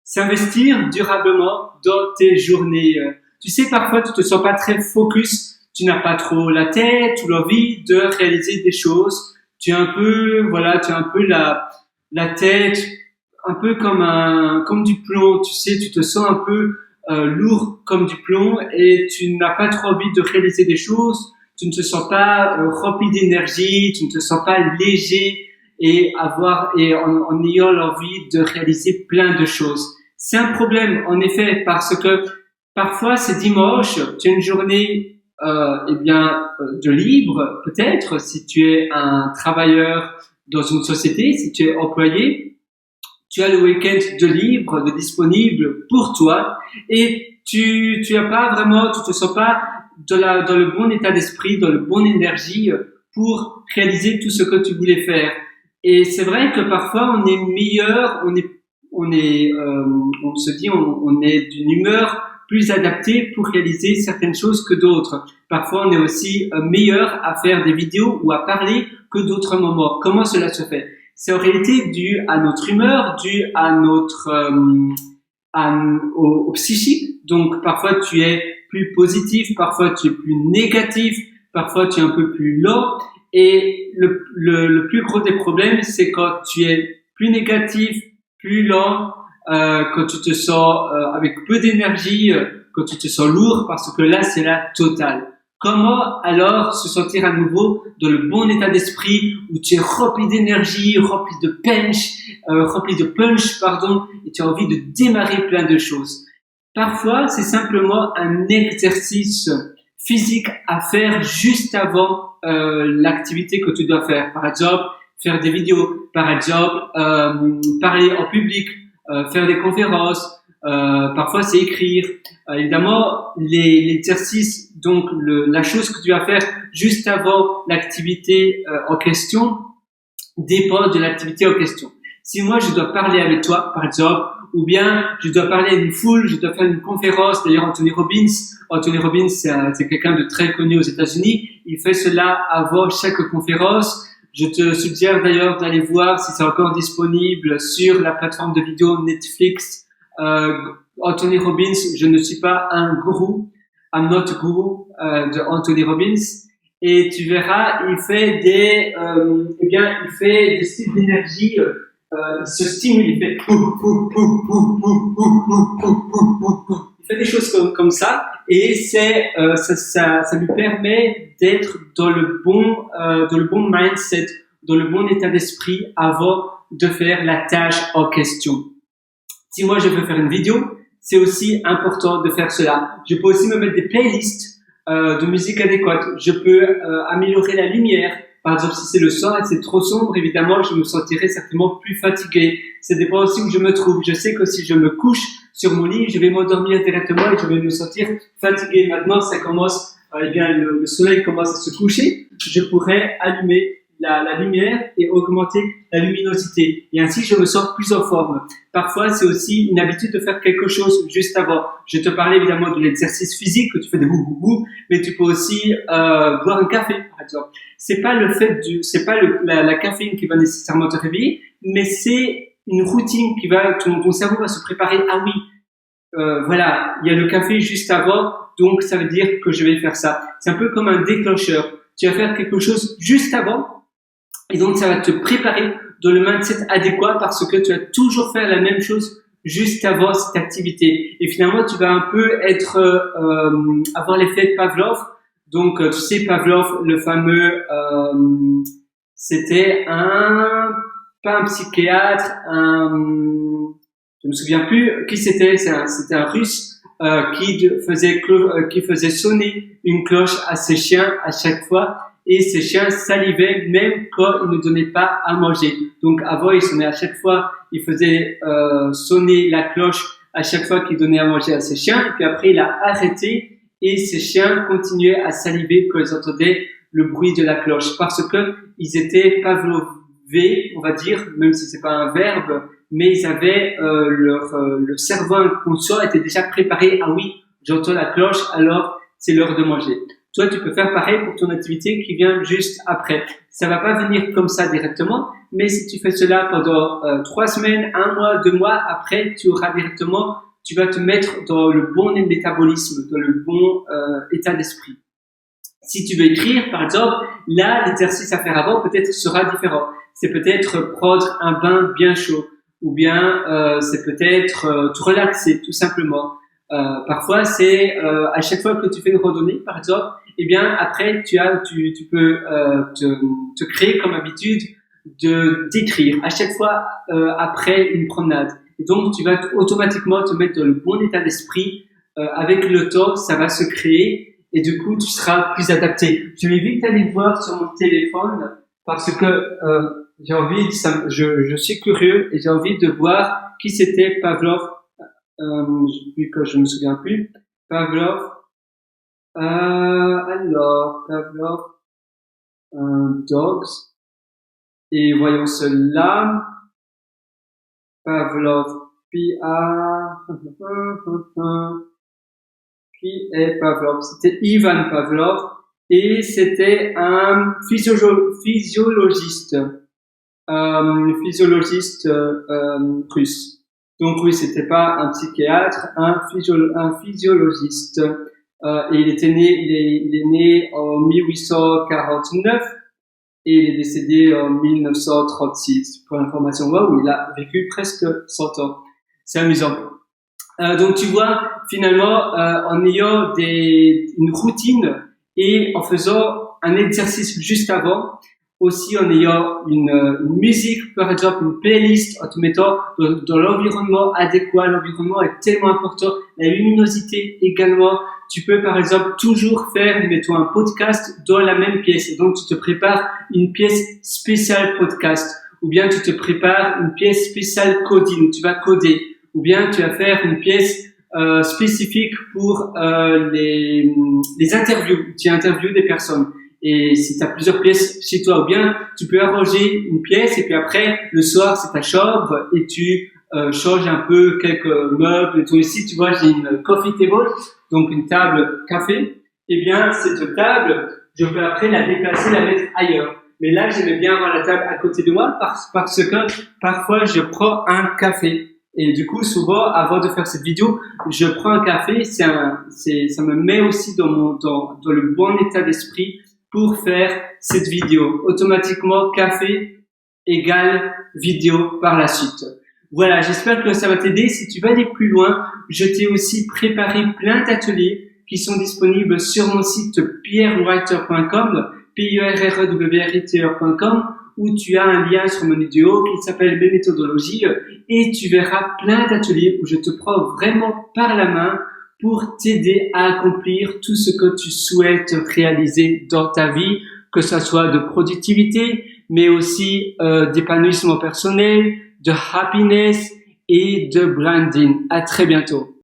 s'investir durablement dans tes journées. Tu sais, parfois, tu te sens pas très focus, tu n'as pas trop la tête ou l'envie de réaliser des choses. Tu as un peu la tête, un peu comme du plomb. Tu sais, tu te sens un peu lourd comme du plomb et tu n'as pas trop envie de réaliser des choses. Tu ne te sens pas rempli d'énergie, tu ne te sens pas léger en ayant l'envie de réaliser plein de choses. C'est un problème, en effet, parce que parfois c'est dimanche, tu as une journée, de libre, peut-être, si tu es un travailleur dans une société, si tu es employé, tu as le week-end de libre, de disponible pour toi, et tu as pas vraiment, tu te sens pas dans le bon état d'esprit, dans le bonne énergie pour réaliser tout ce que tu voulais faire. Et c'est vrai que parfois on est meilleur, on se dit, on est d'une humeur plus adaptée pour réaliser certaines choses que d'autres. Parfois, on est aussi meilleur à faire des vidéos ou à parler que d'autres moments. Comment cela se fait? C'est en réalité dû à notre humeur, dû à au psychique. Donc, parfois, tu es plus positif, parfois, tu es plus négatif, parfois, tu es un peu plus lent. Et le plus gros des problèmes, c'est quand tu es plus négatif, plus lent, quand tu te sens avec peu d'énergie, quand tu te sens lourd, parce que là, c'est la totale. Comment alors se sentir à nouveau dans le bon état d'esprit où tu es rempli d'énergie, rempli de punch, et tu as envie de démarrer plein de choses. Parfois, c'est simplement un exercice physique à faire juste avant l'activité que tu dois faire. Par exemple, faire des vidéos, par exemple, parler en public, faire des conférences, parfois c'est écrire. Évidemment, l'exercice, donc la chose que tu vas faire juste avant l'activité en question, dépend de l'activité en question. Si moi je dois parler avec toi, par exemple, ou bien je dois parler à une foule, je dois faire une conférence. D'ailleurs, Anthony Robbins, c'est quelqu'un de très connu aux États-Unis. Il fait cela avant chaque conférence. Je te suggère d'ailleurs d'aller voir si c'est encore disponible sur la plateforme de vidéo Netflix. Anthony Robbins, je ne suis pas un gourou, I'm not a guru de Anthony Robbins. Et tu verras, il fait des styles d'énergie. Il se stimule, il fait des choses comme ça, et ça lui permet d'être dans le bon mindset, dans le bon état d'esprit avant de faire la tâche en question. Si moi je veux faire une vidéo, c'est aussi important de faire cela. Je peux aussi me mettre des playlists de musique adéquate. Je peux améliorer la lumière. Par exemple, si c'est le soir et c'est trop sombre, évidemment, je me sentirai certainement plus fatigué. Ça dépend aussi où je me trouve. Je sais que si je me couche sur mon lit, je vais m'endormir directement et je vais me sentir fatigué. Maintenant, le soleil commence à se coucher. Je pourrais allumer la lumière et augmenter la luminosité. Et ainsi, je me sens plus en forme. Parfois, c'est aussi une habitude de faire quelque chose juste avant. Je te parlais évidemment de l'exercice physique, que tu fais des bou, mais tu peux aussi boire un café, par exemple. C'est pas la caféine qui va nécessairement te réveiller, mais c'est une routine ton cerveau va se préparer. Ah oui, voilà, il y a le café juste avant, donc ça veut dire que je vais faire ça. C'est un peu comme un déclencheur. Tu vas faire quelque chose juste avant, et donc ça va te préparer dans le mindset adéquat parce que tu vas toujours faire la même chose juste avant cette activité. Et finalement, tu vas un peu avoir l'effet Pavlov. Donc, tu sais, Pavlov, le fameux, c'était pas un psychiatre, je me souviens plus qui c'était. C'était un Russe qui faisait sonner une cloche à ses chiens à chaque fois, et ses chiens salivaient même quand ils ne donnaient pas à manger. Donc, avant, il sonnait à chaque fois, il faisait sonner la cloche à chaque fois qu'il donnait à manger à ses chiens, et puis après, il a arrêté. Et ces chiens continuaient à saliver quand ils entendaient le bruit de la cloche, parce que ils étaient pavlovés, on va dire, même si c'est pas un verbe, mais ils avaient le cerveau inconscient était déjà préparé. Ah oui, j'entends la cloche, alors c'est l'heure de manger. toi, tu peux faire pareil pour ton activité qui vient juste après. Ça va pas venir comme ça directement, mais si tu fais cela pendant 3 semaines, 1 mois, 2 mois, après, tu vas te mettre dans le bon métabolisme, dans le bon état d'esprit. Si tu veux écrire, par exemple, là, l'exercice à faire avant peut-être sera différent. C'est peut-être prendre un bain bien chaud, ou bien c'est peut-être te relaxer, tout simplement. Parfois, c'est à chaque fois que tu fais une randonnée, par exemple, eh bien après tu peux te créer comme habitude d'écrire à chaque fois après une promenade. Et donc tu vas automatiquement te mettre dans le bon état d'esprit. Avec le temps, ça va se créer. Et du coup, tu seras plus adapté. Je vais vite aller voir sur mon téléphone parce que j'ai envie, je suis curieux et j'ai envie de voir qui c'était Pavlov. Vu que je me souviens plus. Pavlov. Alors, Pavlov. Dogs. Et voyons cela. Pavlov. Qui est Pavlov? C'était Ivan Pavlov et c'était un physiologiste russe. Donc oui, c'était pas un psychiatre, un physiologiste. Et il est né en 1849 et il est décédé en 1936. Pour l'information, waouh, il a vécu presque 100 ans. C'est amusant. Donc tu vois, finalement, en ayant une routine et en faisant un exercice juste avant, aussi en ayant une musique, par exemple une playlist, en te mettant dans l'environnement adéquat. L'environnement est tellement important, la luminosité également. Tu peux par exemple toujours faire, mettons, un podcast dans la même pièce. Et donc tu te prépares une pièce spéciale podcast, ou bien tu te prépares une pièce spéciale coding, tu vas coder. Ou bien tu vas faire une pièce spécifique pour les interviews. Tu interviews des personnes. Et si tu as plusieurs pièces chez toi, ou bien tu peux arranger une pièce et puis après, le soir, c'est ta chambre et tu changes un peu quelques meubles et tout. Ici, tu vois, j'ai une coffee table, donc une table café. Eh bien, cette table, je peux après la déplacer, la mettre ailleurs. Mais là, j'aimais bien avoir la table à côté de moi parce que parfois, je prends un café. Et du coup, souvent, avant de faire cette vidéo, je prends un café. Ça me met aussi dans le bon état d'esprit pour faire cette vidéo. Automatiquement, café égale vidéo par la suite. Voilà, j'espère que ça va t'aider. Si tu veux aller plus loin, je t'ai aussi préparé plein d'ateliers qui sont disponibles sur mon site pierrewriter.com, pierrewriter.com, où tu as un lien sur mon vidéo qui s'appelle mes méthodologies et tu verras plein d'ateliers où je te prends vraiment par la main pour t'aider à accomplir tout ce que tu souhaites réaliser dans ta vie, que ça soit de productivité, mais aussi d'épanouissement personnel, de happiness et de branding. À très bientôt.